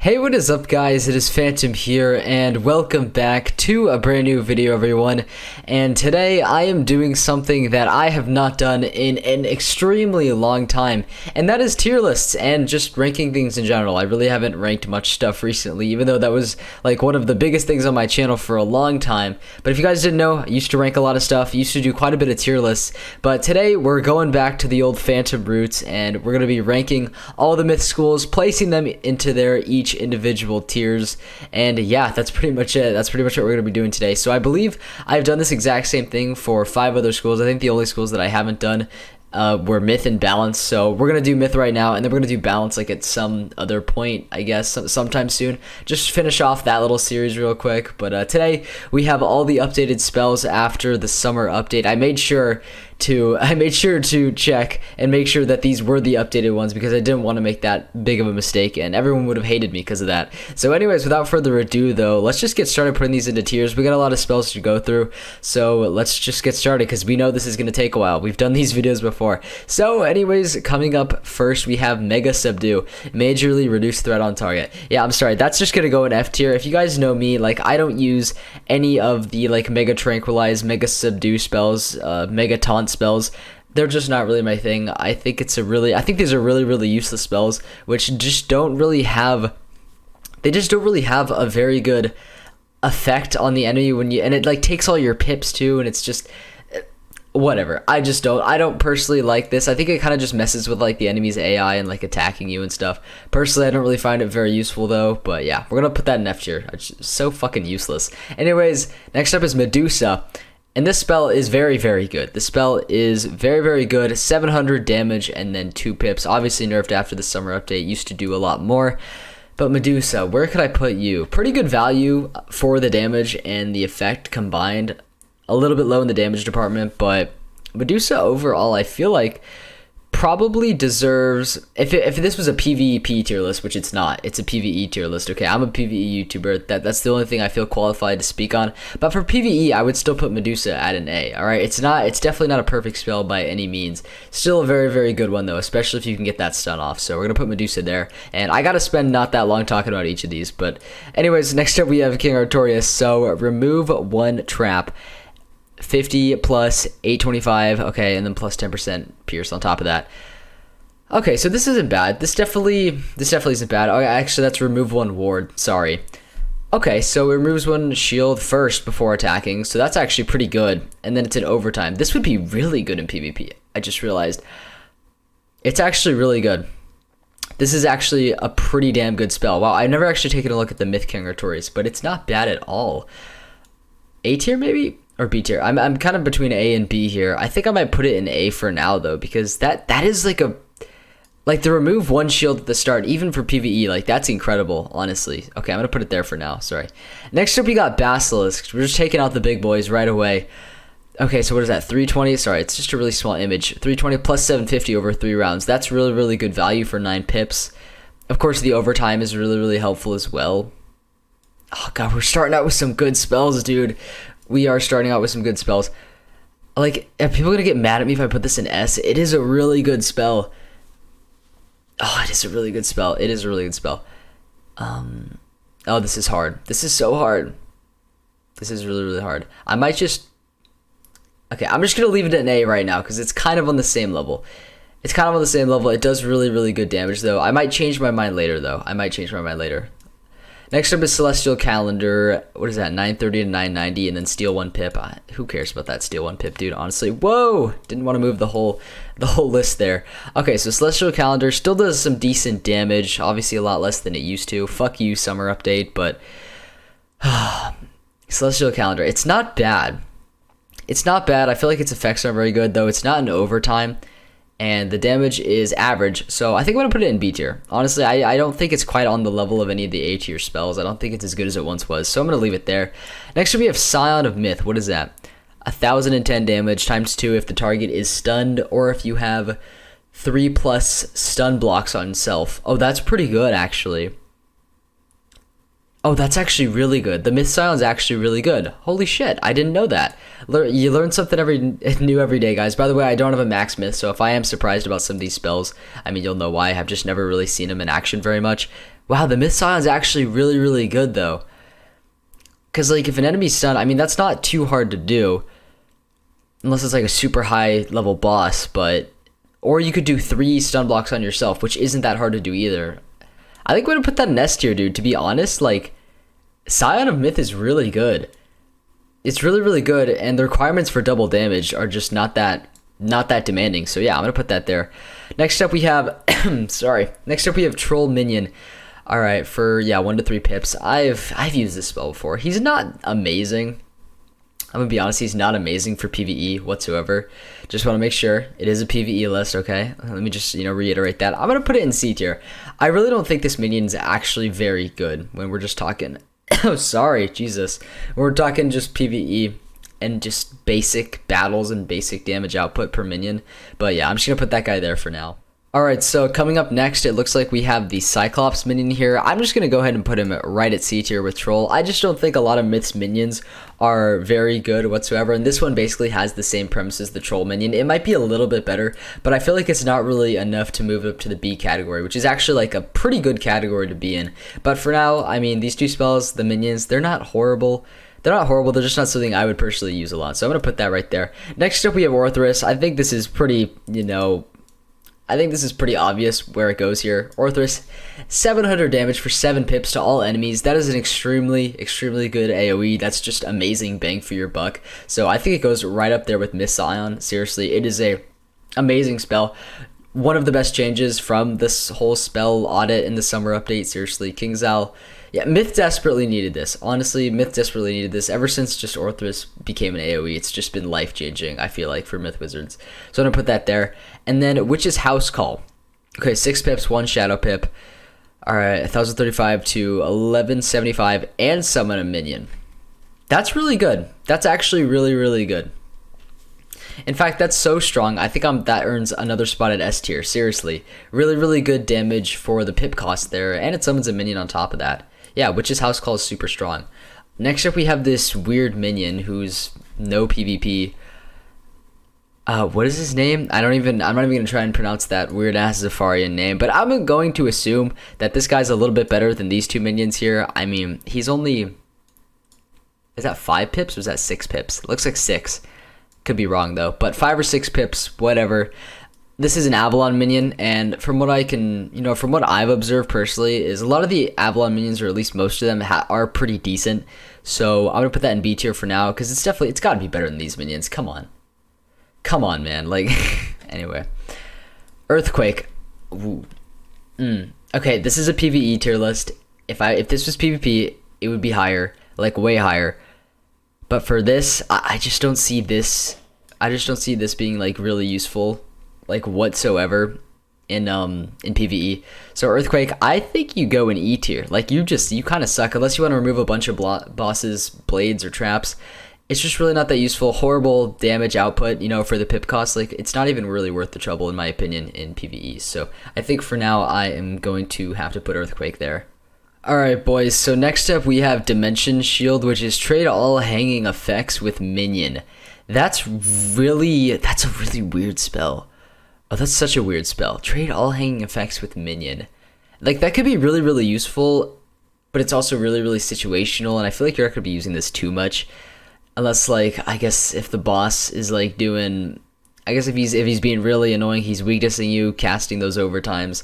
Hey, what is up guys? It is Phantom here and welcome back to a brand new video, everyone. And today I am doing something that I have not done in an extremely long time, and that is tier lists and just ranking things in general. I really haven't ranked much stuff recently, even though that was like one of the biggest things on my channel for a long time. But if you guys didn't know, I used to rank a lot of stuff, used to do quite a bit of tier lists, but today we're going back to the old Phantom roots and we're going to be ranking all the myth schools, placing them into their each individual tiers. And yeah, that's pretty much it. That's pretty much what we're going to be doing today. So I believe I've done this exact same thing for 5 other schools. I think the only schools that I haven't done were myth and balance. So we're going to do myth right now, and then we're going to do balance like at some other point, I guess, sometime soon. Just finish off that little series real quick. But today we have all the updated spells after the summer update. I made sure to check and make sure that these were the updated ones because I didn't want to make that big of a mistake, and everyone would have hated me because of that. So anyways, without further ado though, let's just get started putting these into tiers. We got a lot of spells to go through, so let's just get started because we know this is going to take a while. We've done these videos before. So anyways, coming up first we have Mega Subdue, majorly reduced threat on target. Yeah, I'm sorry, that's just going to go in F tier. If you guys know me, like I don't use any of the like Mega Tranquilize, Mega Subdue spells, Mega Taunt spells. They're just not really my thing. I think these are really useless spells which just don't really have a very good effect on the enemy and it like takes all your pips too, and it's just whatever. I don't personally like this. I think it kind of just messes with like the enemy's AI and like attacking you and stuff. Personally, I don't really find it very useful though, but yeah, we're gonna put that in F tier. It's so fucking useless. Anyways, next up is Medusa. And this spell is very, very good. This spell is very, very good. 700 damage and then 2 pips. Obviously nerfed after the summer update. Used to do a lot more. But Medusa, where could I put you? Pretty good value for the damage and the effect combined. A little bit low in the damage department, but Medusa overall, I feel like probably deserves, if this was a PvP tier list, which it's not, it's a PvE tier list. Okay, I'm a PvE YouTuber, that's the only thing I feel qualified to speak on. But for PvE, I would still put Medusa at an A. All right, it's definitely not a perfect spell by any means. Still a very, very good one though, especially if you can get that stun off. So we're gonna put Medusa there, and I gotta spend not that long talking about each of these. But anyways, next up we have King Artorias. So remove 1 trap. 50 plus 825, okay, and then plus 10% pierce on top of that. Okay, so this isn't bad. This definitely isn't bad. Oh, actually, that's remove 1 ward. Sorry. Okay, so it removes 1 shield first before attacking, so that's actually pretty good. And then it's in overtime. This would be really good in PvP. I just realized. It's actually really good. This is actually a pretty damn good spell. Wow, I've never actually taken a look at the Myth King Artorias, but it's not bad at all. A tier maybe? Or B tier. I'm kind of between A and B here. I think I might put it in A for now though, because that is like the remove 1 shield at the start, even for PvE, like that's incredible, honestly. Okay, I'm gonna put it there for now. Sorry. Next up we got Basilisk. We're just taking out the big boys right away. Okay, so what is that? 320. Sorry, it's just a really small image. 320 plus 750 over 3 rounds. That's really, really good value for 9 pips. Of course, the overtime is really, really helpful as well. Oh god, we're starting out with some good spells, dude. We are starting out with some good spells. Like, are people gonna get mad at me if I put this in S? It is a really good spell. Oh, it is a really good spell. It is a really good spell. Oh, this is hard. This is so hard. This is really, really hard. I might just... Okay, I'm just gonna leave it at an A right now because it's kind of on the same level. It's kind of on the same level. It does really, really good damage though. I might change my mind later though. Next up is Celestial Calendar. What is that? 930 to 990, and then steal 1 pip. Who cares about that steal 1 pip, dude? Honestly, whoa! Didn't want to move the whole list there. Okay, so Celestial Calendar still does some decent damage. Obviously, a lot less than it used to. Fuck you, summer update. But Celestial Calendar, it's not bad. It's not bad. I feel like its effects are very good, though. It's not in overtime. And the damage is average, so I think I'm going to put it in B tier. Honestly, I don't think it's quite on the level of any of the A tier spells. I don't think it's as good as it once was, so I'm going to leave it there. Next we have Scion of Myth. What is that? 1010 damage times 2 if the target is stunned, or if you have 3 plus stun blocks on self. Oh, that's pretty good, actually. Oh, that's actually really good. The Myth Scion is actually really good. Holy shit, I didn't know that. You learn something new every day, guys. By the way, I don't have a max Myth, so if I am surprised about some of these spells, I mean, you'll know why. I've just never really seen them in action very much. Wow, the Myth Scion is actually really, really good, though. Because, like, if an enemy's stunned, I mean, that's not too hard to do. Unless it's, like, a super high-level boss, but... Or you could do 3 stun blocks on yourself, which isn't that hard to do either. I think we're gonna put that in S tier, dude. To be honest, like, Scion of Myth is really good. It's really, really good, and the requirements for double damage are just not that demanding. So yeah, I'm gonna put that there. Next up we have, sorry. Next up we have Troll Minion. All right, for 1 to 3 pips. I've used this spell before. He's not amazing. I'm gonna be honest, he's not amazing for PvE whatsoever. Just want to make sure it is a PvE list, okay? Let me just, reiterate that. I'm gonna put it in C tier. I really don't think this minion's actually very good when we're just talking. Oh, sorry, Jesus. When we're talking just PvE and just basic battles and basic damage output per minion. But yeah, I'm just gonna put that guy there for now. Alright, so coming up next, it looks like we have the Cyclops minion here. I'm just going to go ahead and put him right at C tier with Troll. I just don't think a lot of Myth's minions are very good whatsoever, and this one basically has the same premise as the Troll minion. It might be a little bit better, but I feel like it's not really enough to move up to the B category, which is actually like a pretty good category to be in. But for now, I mean, these two spells, the minions, they're not horrible. They're not horrible, they're just not something I would personally use a lot, so I'm going to put that right there. Next up, we have Orthrus. I think this is pretty, I think this is pretty obvious where it goes here. Orthrus, 700 damage for 7 pips to all enemies. That is an extremely, extremely good AoE. That's just amazing bang for your buck. So I think it goes right up there with Myth Scion. Seriously, it is a amazing spell. One of the best changes from this whole spell audit in the summer update. Seriously, King Zal. Yeah, Myth desperately needed this. Honestly, Myth desperately needed this. Ever since just Orthrus became an AoE, it's just been life-changing, I feel like, for Myth Wizards. So I'm going to put that there. And then Witch's House Call. Okay, 6 pips, 1 Shadow Pip. Alright, 1035 to 1175, and summon a minion. That's really good. That's actually really, really good. In fact, that's so strong, I think that earns another spot at S tier, seriously. Really, really good damage for the pip cost there, and it summons a minion on top of that. Yeah, Witch's House Call is super strong. Next up, we have this weird minion who's no PvP. What is his name? I'm not even going to try and pronounce that weird-ass Zafarian name, but I'm going to assume that this guy's a little bit better than these two minions here. I mean, he's only... Is that 5 pips or is that 6 pips? It looks like 6. Could be wrong, though, but 5 or 6 pips, whatever. This is an Avalon minion, and from what I can, from what I've observed personally, is a lot of the Avalon minions, or at least most of them, are pretty decent. So I'm gonna put that in B tier for now, because it's got to be better than these minions. Come on, man. Like, anyway, Earthquake. Ooh. Okay, this is a PvE tier list. If this was PvP, it would be higher, like way higher. But for this, I just don't see this. I just don't see this being like really useful, like whatsoever, in PvE. So Earthquake, I think you go in E tier. Like you kind of suck unless you want to remove a bunch of bosses, blades or traps. It's just really not that useful. Horrible damage output, for the pip cost. Like it's not even really worth the trouble in my opinion in PvE. So I think for now I am going to have to put Earthquake there. Alright boys, so next up we have Dimension Shield, which is trade all hanging effects with minion. That's a really weird spell. Oh, that's such a weird spell. Trade all hanging effects with minion. Like that could be really, really useful, but it's also really, really situational, and I feel like you're not gonna be using this too much. Unless like, I guess if the boss is like doing, I guess if he's being really annoying, he's weaknessing you, casting those overtimes,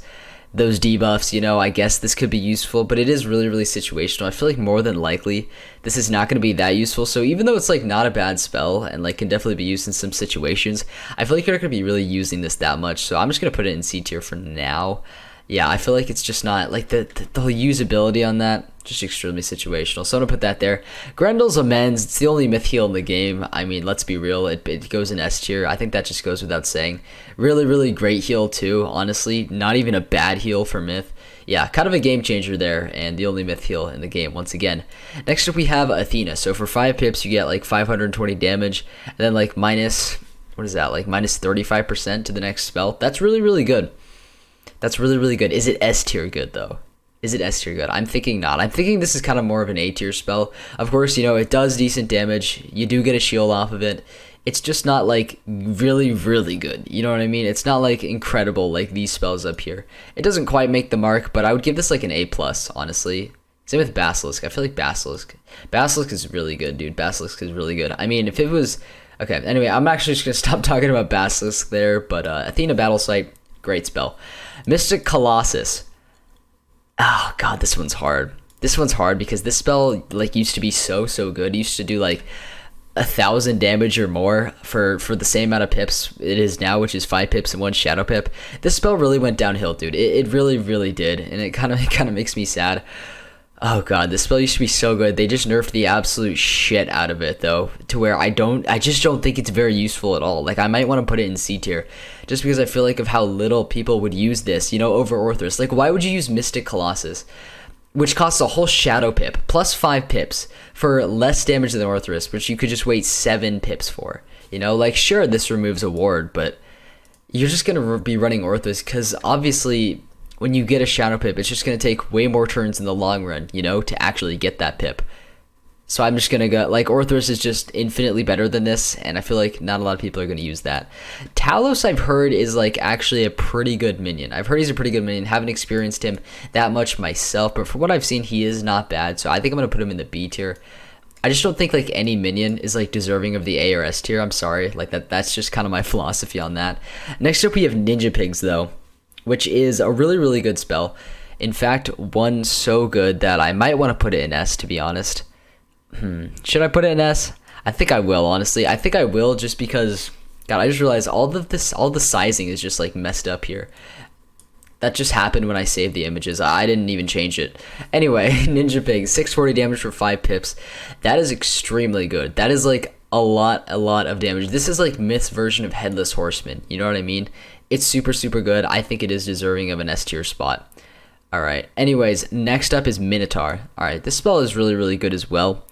those debuffs, I guess this could be useful, but it is really, really situational. I feel like more than likely this is not going to be that useful. So even though it's like not a bad spell and like can definitely be used in some situations, I feel like you're not going to be really using this that much. So I'm just going to put it in C tier for now. Yeah, I feel like it's just not like the usability on that, just extremely situational. So I'm gonna put that there. Grendel's Amends, it's the only myth heal in the game. I mean, let's be real, it goes in S tier. I think that just goes without saying. Really, really great heal too, honestly. Not even a bad heal for myth. Yeah, kind of a game changer there, and the only myth heal in the game once again. Next up we have Athena. So for 5 pips you get like 520 damage, and then like minus 35% to the next spell. That's really, really good. That's really, really good. Is it S tier good though? Is it S tier good? I'm thinking not. I'm thinking this is kind of more of an A tier spell. Of course, you know, it does decent damage. You do get a shield off of it. It's just not like really, really good. You know what I mean? It's not like incredible like these spells up here. It doesn't quite make the mark, but I would give this like an A plus, honestly. Same with Basilisk. I feel like Basilisk is really good, dude. Basilisk is really good. I mean, if it was... Okay, anyway, I'm actually just going to stop talking about Basilisk there, but Athena Battle Sight, great spell. Mystic Colossus. Oh, God, this one's hard. This one's hard because this spell, like, used to be so good. It used to do, like, 1,000 damage or more for the same amount of pips it is now, which is 5 pips and 1 shadow pip. This spell really went downhill, dude. It really did, and it kind of makes me sad. Oh god, this spell used to be so good. They just nerfed the absolute shit out of it though, to where I just don't think it's very useful at all. Like I might want to put it in C tier, just because I feel like of how little people would use this, you know, over Orthrus. Like why would you use Mystic Colossus, which costs a whole shadow pip plus 5 pips for less damage than Orthrus, which you could just wait 7 pips for. You know, like sure this removes a ward, but you're just gonna be running Orthrus because obviously, when you get a shadow pip, it's just going to take way more turns in the long run, you know, to actually get that pip. So I'm just going to go, like, Orthrus is just infinitely better than this, and I feel like not a lot of people are going to use that. Talos, I've heard, is, like, actually a pretty good minion. I've heard he's a pretty good minion. Haven't experienced him that much myself, but from what I've seen, he is not bad, so I think I'm going to put him in the B tier. I just don't think, like, any minion is, like, deserving of the A or S tier. I'm sorry. Like, that's just kind of my philosophy on that. Next up, we have Ninja Pigs, though, which is a really good spell. In fact, one so good that I might want to put it in S, to be honest. Should I put it in S? I think I will, honestly. I think I will just because, God, I just realized all the sizing is just like messed up here. That just happened when I saved the images. I didn't even change it. Anyway, Ninja Pig, 640 damage for 5 pips. That is extremely good. That is like a lot of damage. This is like Myth's version of Headless Horseman. You know what I mean? It's super good. I think it is deserving of an S tier spot. Alright, anyways, next up is Minotaur. Alright, this spell is really good as well.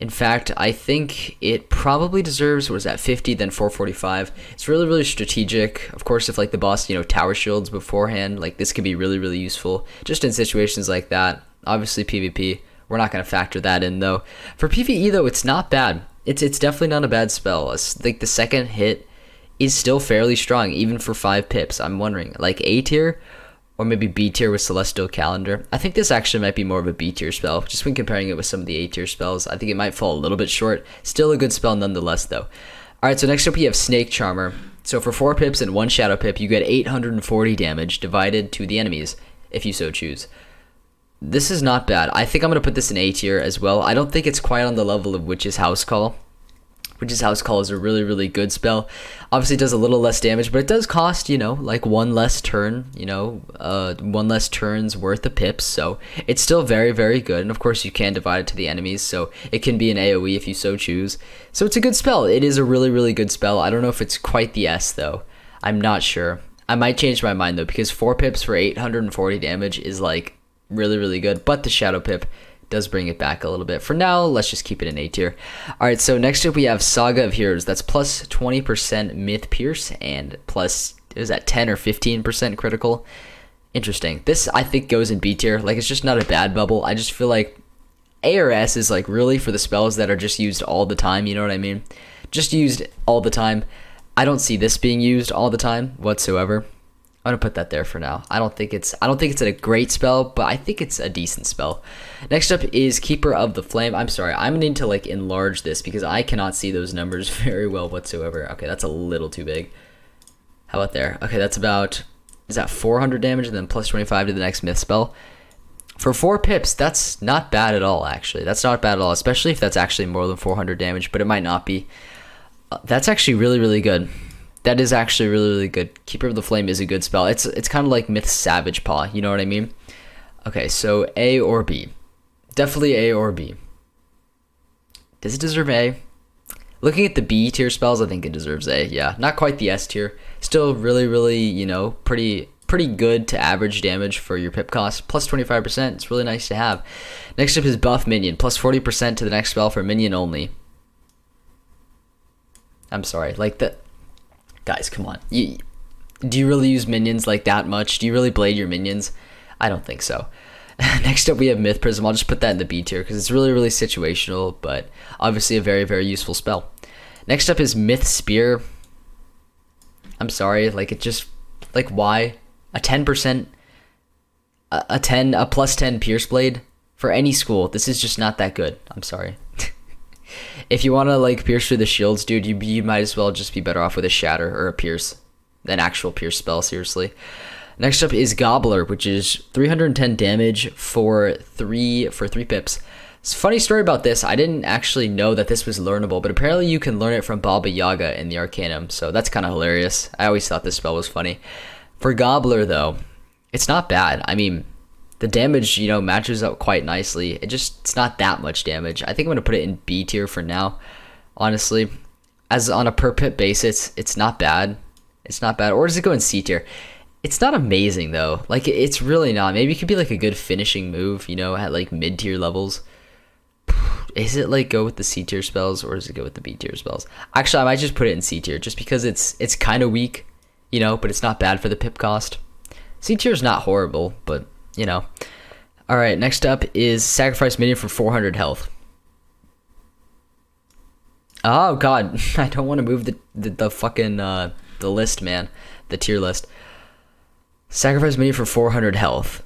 In fact, I think it probably deserves, what is that, 50, then 445. It's really strategic. Of course, if like the boss, you know, tower shields beforehand, like this could be really useful. Just in situations like that. Obviously PvP, we're not going to factor that in though. For PvE though, it's not bad. It's definitely not a bad spell. It's like the second hit is still fairly strong, even for 5 pips. I'm wondering, like A tier, or maybe B tier with Celestial Calendar. I think this actually might be more of a B tier spell, just when comparing it with some of the A tier spells. I think it might fall a little bit short. Still a good spell nonetheless, though. Alright, so next up we have Snake Charmer. So for 4 pips and 1 Shadow Pip, you get 840 damage divided to the enemies, if you so choose. This is not bad. I think I'm going to put this in A tier as well. I don't think it's quite on the level of Witch's House Call. Witch's House Call is a really good spell. Obviously it does a little less damage, but it does cost, you know, like 1 less turn, you know, 1 less turn's worth of pips, so it's still very good, and of course you can divide it to the enemies, so it can be an AoE if you so choose. So it's a good spell. It is a really good spell. I don't know if it's quite the S, though. I'm not sure. I might change my mind, though, because 4 pips for 840 damage is, like, really good, but the Shadow Pip does bring it back a little bit. For now, let's just keep it in A tier. Alright, so next up we have Saga of Heroes. That's plus 20% Myth Pierce and plus, is that 10 or 15% critical? Interesting. This, I think, goes in B tier. Like, it's just not a bad bubble. I just feel like A or S is, like, really for the spells that are just used all the time, you know what I mean? Just used all the time. I don't see this being used all the time whatsoever. I'm gonna put that there for now. I don't think it's a great spell, but I think it's a decent spell. Next up is Keeper of the Flame. I'm sorry, I'm gonna need to like enlarge this because I cannot see those numbers very well whatsoever. Okay, that's a little too big. How about there? Okay, that's about, is that 400 damage and then plus 25 to the next myth spell? For 4 pips, that's not bad at all, actually. That's not bad at all, especially if that's actually more than 400 damage, but it might not be. That's actually really good. That is actually really good. Keeper of the Flame is a good spell. It's kind of like Myth's Savage Paw, you know what I mean? Okay, so A or B. Definitely A or B. Does it deserve A? Looking at the B tier spells, I think it deserves A. Yeah, not quite the S tier. Still really, you know, pretty good to average damage for your pip cost. Plus 25%. It's really nice to have. Next up is Buff Minion. Plus 40% to the next spell for minion only. I'm sorry, like the... Guys, come on. Do you really use minions like that much? Do you really blade your minions? I don't think so. Next up, we have Myth Prism. I'll just put that in the B tier because it's really, really situational, but obviously a very, very useful spell. Next up is Myth Spear. I'm sorry, like it just, like why? A 10%, a plus 10 Pierce Blade for any school. This is just not that good. I'm sorry. If you want to like pierce through the shields, dude, you might as well just be better off with a Shatter or a Pierce than actual Pierce spell, seriously. Next up is Gobbler, which is 310 damage for 3 pips. It's a funny story about this. I didn't actually know that this was learnable, but apparently you can learn it from Baba Yaga in the Arcanum, so that's kind of hilarious. I always thought this spell was funny. For Gobbler, though, it's not bad. I mean, the damage, you know, matches up quite nicely. It's not that much damage. I think I'm going to put it in B tier for now, honestly. As on a per pip basis, it's not bad. It's not bad. Or does it go in C tier? It's not amazing, though. Like, it's really not. Maybe it could be, like, a good finishing move, you know, at, like, mid-tier levels. Is it, like, go with the C tier spells, or does it go with the B tier spells? Actually, I might just put it in C tier, just because it's kind of weak, you know, but it's not bad for the pip cost. C tier is not horrible, but, you know. Alright, next up is Sacrifice Minion for 400 health. Oh, God. I don't want to move the fucking, the list, man. The tier list. Sacrifice Minion for 400 health.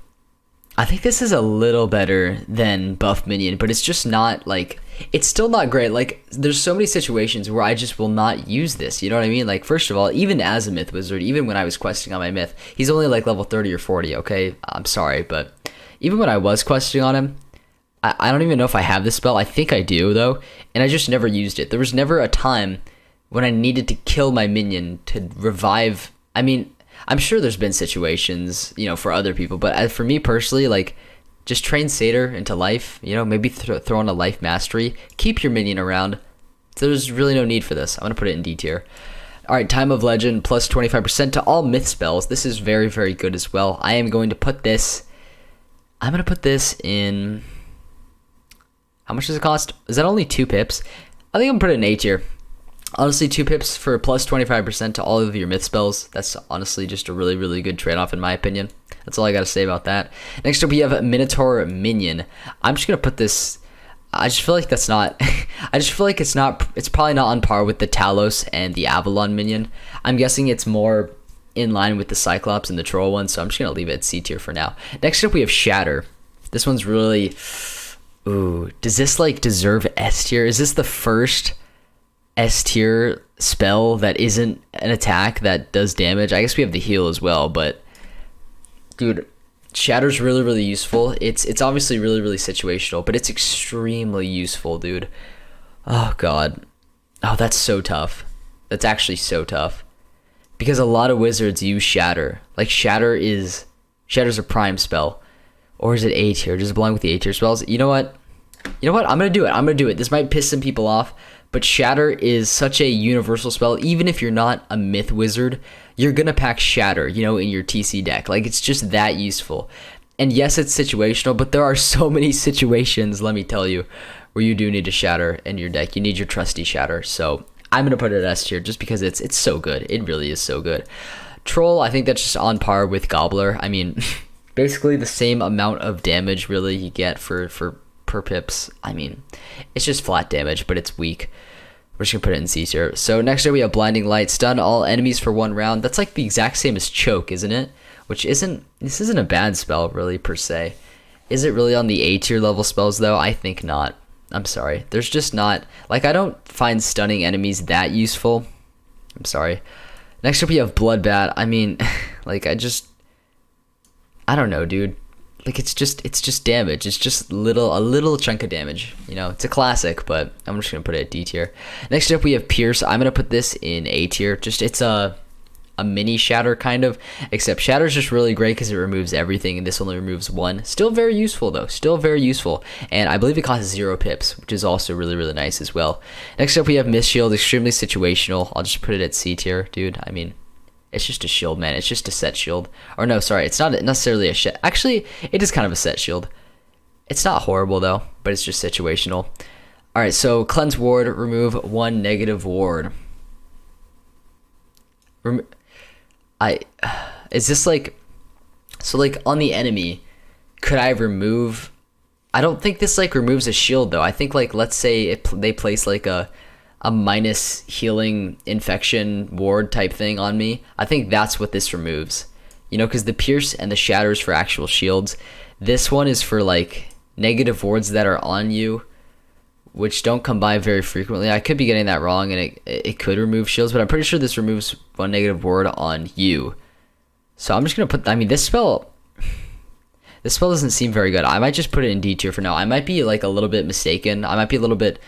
I think this is a little better than Buff Minion, but it's just not, like, it's still not great. Like, there's so many situations where I just will not use this, you know what I mean? Like, first of all, even as a Myth Wizard, even when I was questing on my Myth, he's only, like, level 30 or 40, okay? I'm sorry, but even when I was questing on him, I don't even know if I have this spell. I think I do, though, and I just never used it. There was never a time when I needed to kill my minion to revive. I mean, I'm sure there's been situations, you know, for other people, but for me personally, like, just train Satyr into life, you know, maybe throw on a life mastery, keep your minion around. There's really no need for this. I'm going to put it in D tier. All right, Time of Legend, plus 25% to all myth spells. This is very, very good as well. I am going to put this, in, how much does it cost? Is that only 2 pips? I think I'm going to put it in A tier. Honestly, 2 pips for plus 25% to all of your myth spells. That's honestly just a really, really good trade-off in my opinion. That's all I got to say about that. Next up, we have Minotaur Minion. I'm just going to put this, I just feel like that's not, I just feel like it's probably not on par with the Talos and the Avalon Minion. I'm guessing it's more in line with the Cyclops and the Troll one, so I'm just going to leave it at C tier for now. Next up, we have Shatter. This one's really, ooh, does this like deserve S tier? Is this the first S tier spell that isn't an attack that does damage? I guess we have the heal as well, but dude, Shatter's really, really useful. It's obviously really, really situational, but it's extremely useful, dude. Oh god. Oh, that's so tough. That's actually so tough. Because a lot of wizards use Shatter. Like Shatter's a prime spell. Or is it A tier? Does it belong with the A tier spells? You know what? I'm gonna do it. This might piss some people off, but Shatter is such a universal spell. Even if you're not a myth wizard, you're gonna pack Shatter, you know, in your TC deck. Like, it's just that useful. And yes, it's situational, but there are so many situations, let me tell you, where you do need a Shatter in your deck. You need your trusty Shatter. So I'm gonna put it S tier just because it's so good. It really is so good. Troll, I think that's just on par with Gobbler. I mean, basically the same amount of damage really you get for per pips. I mean, it's just flat damage, but it's weak. We're just gonna put it in C tier. So next up we have Blinding Light. Stun all enemies for 1 round. That's like the exact same as Choke, isn't it? This isn't a bad spell really per se. Is it really on the A tier level spells though? I think not. I'm sorry. There's just not, like, I don't find stunning enemies that useful. I'm sorry. Next up we have Bloodbat. I mean, like, I don't know, dude. Like, it's just damage. It's just a little chunk of damage. You know, it's a classic, but I'm just gonna put it at D tier. Next up we have Pierce. I'm gonna put this in A tier. It's a mini Shatter kind of, except Shatter's just really great because it removes everything, and this only removes 1. Still very useful though. Still very useful, and I believe it costs 0 pips, which is also really, really nice as well. Next up we have Mist Shield. Extremely situational. I'll just put it at C tier, dude. I mean, it's just a shield, man. It's just a set shield. Or no, sorry, it's not necessarily a shit. Actually, it is kind of a set shield. It's not horrible though, but it's just situational. All right, so Cleanse Ward, remove 1 negative ward. Is this like, so like on the enemy, Could I remove? I don't think this like removes a shield though. I think like let's say they place like a minus healing infection ward type thing on me. I think that's what this removes. You know, because the pierce and the shatters for actual shields. This one is for like negative wards that are on you, which don't come by very frequently. I could be getting that wrong, and it could remove shields, but I'm pretty sure this removes one negative ward on you. So I'm just gonna put. I mean, this spell doesn't seem very good. I might just put it in D tier for now. I might be like a little bit mistaken. I might be a little bit,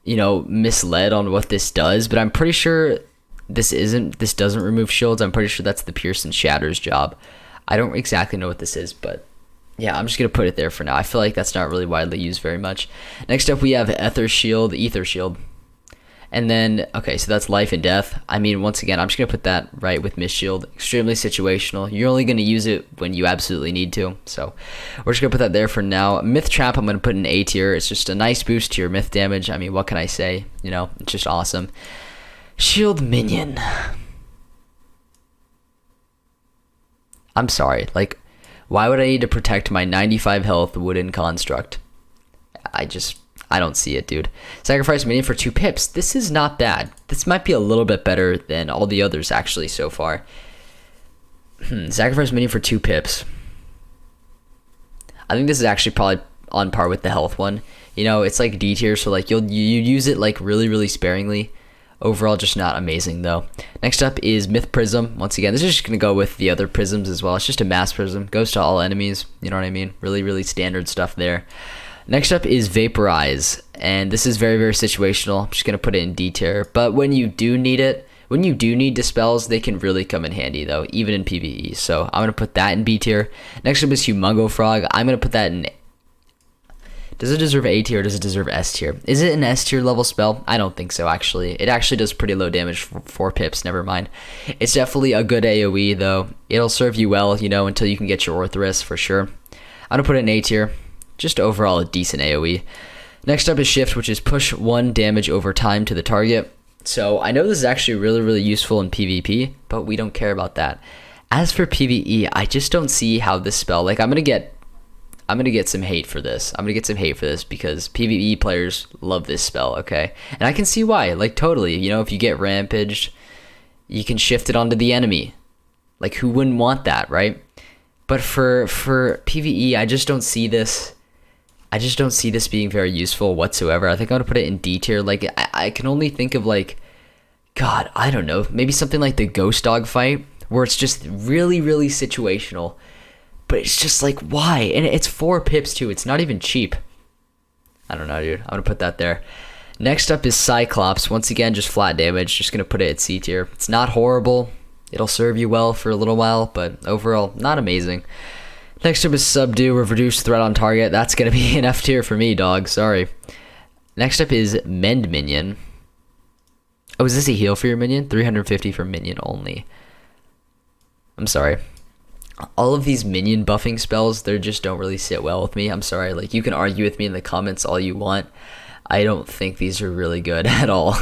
you know, misled on what this does, but I'm pretty sure this doesn't remove shields. I'm pretty sure that's the pierce and shatters job. I don't exactly know what this is, but yeah, I'm just gonna put it there for now. I feel like that's not really widely used very much. Next up, we have Ether Shield, and then okay, so that's life and death. I mean, once again, I'm just gonna put that right with Mist Shield. Extremely situational. You're only gonna use it when you absolutely need to. So we're just gonna put that there for now. Myth Trap, I'm gonna put in A tier. It's just a nice boost to your myth damage. I mean, what can I say? You know, it's just awesome. Shield Minion. I'm sorry, like, why would I need to protect my 95 health wooden construct? I don't see it, dude. Sacrifice minion for 2 pips. This is not bad. This might be a little bit better than all the others actually so far. Sacrifice minion for 2 pips. I think this is actually probably on par with the health one. You know, it's like D tier, so like you use it like really sparingly. Overall, just not amazing though. Next up is Myth Prism. Once again, this is just gonna go with the other prisms as well. It's just a mass prism. Goes to all enemies. You know what I mean? Really standard stuff there. Next up is Vaporize, and this is very situational. I'm just gonna put it in D tier. But when you do need it, when you do need dispels, they can really come in handy though, even in PvE. So I'm gonna put that in B tier. Next up is Humongo Frog. I'm gonna put that in. Does it deserve A tier or does it deserve S tier? Is it an S tier level spell? I don't think so, actually. It actually does pretty low damage for 4 pips, never mind. It's definitely a good AoE, though. It'll serve you well, you know, until you can get your Orthrus, for sure. I'm gonna put it in A tier. Just overall a decent AoE. Next up is Shift, which is push 1 damage over time to the target. So I know this is actually really useful in PvP, but we don't care about that. As for PvE, I just don't see how this spell, like I'm gonna get some hate for this. I'm gonna get some hate for this because PvE players love this spell, okay? And I can see why, like totally. You know, if you get rampaged, you can shift it onto the enemy. Like who wouldn't want that, right? But for PvE, I just don't see this. I just don't see this being very useful whatsoever. I think I'm gonna put it in D tier. Like I can only think of like, God, I don't know, maybe something like the Ghost Dog fight where it's just really situational. But it's just like, why? And it's 4 pips too. It's not even cheap. I don't know, dude. I'm gonna put that there. Next up is Cyclops. Once again, just flat damage. Just gonna put it at C tier. It's not horrible. It'll serve you well for a little while, but overall, not amazing. Next up is Subdue with reduced threat on target. That's gonna be an F tier for me, dog. Sorry. Next up is Mend Minion. Oh, is this a heal for your minion? 350 for minion only. I'm sorry. All of these minion buffing spells, they just don't really sit well with me. I'm sorry. Like, you can argue with me in the comments all you want. I don't think these are really good at all.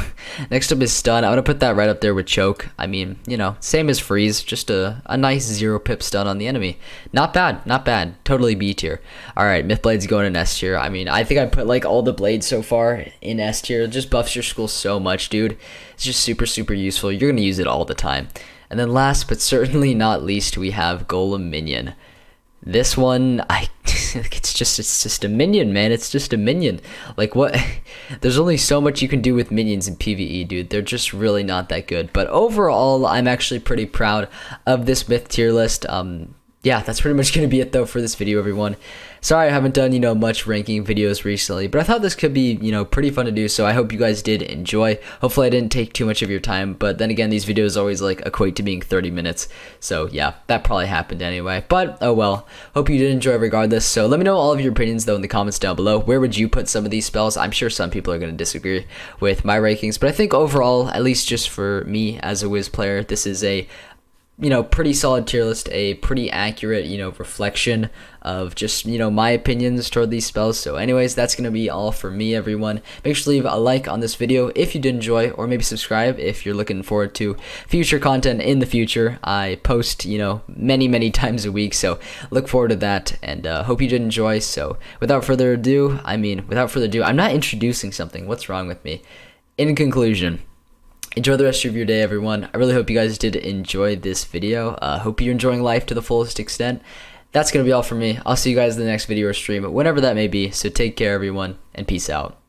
Next up is Stun. I'm going to put that right up there with Choke. I mean, you know, same as Freeze. Just a nice 0 pip stun on the enemy. Not bad. Not bad. Totally B tier. Alright, Mythblade's going in S tier. I mean, I think I put, like, all the blades so far in S tier. It just buffs your school so much, dude. It's just super useful. You're going to use it all the time. And then last but certainly not least, we have Golem Minion. This one, it's just a minion, man. It's just a minion. Like, what? There's only so much you can do with minions in PvE, dude. They're just really not that good. But overall, I'm actually pretty proud of this myth tier list. Yeah, that's pretty much going to be it, though, for this video, everyone. Sorry I haven't done, you know, much ranking videos recently, but I thought this could be, you know, pretty fun to do, so I hope you guys did enjoy. Hopefully I didn't take too much of your time, but then again, these videos always, like, equate to being 30 minutes, so yeah, that probably happened anyway, but oh well. Hope you did enjoy regardless, so let me know all of your opinions, though, in the comments down below. Where would you put some of these spells? I'm sure some people are going to disagree with my rankings, but I think overall, at least just for me as a Wiz player, this is a pretty solid tier list, a pretty accurate, reflection of just, my opinions toward these spells. So anyways, that's going to be all for me, everyone. Make sure to leave a like on this video if you did enjoy, or maybe subscribe if you're looking forward to future content in the future. I post, many times a week, so look forward to that, and hope you did enjoy. So without further ado, I'm not introducing something. What's wrong with me? In conclusion, enjoy the rest of your day, everyone. I really hope you guys did enjoy this video. Hope you're enjoying life to the fullest extent. That's going to be all from me. I'll see you guys in the next video or stream, whenever that may be. So take care, everyone, and peace out.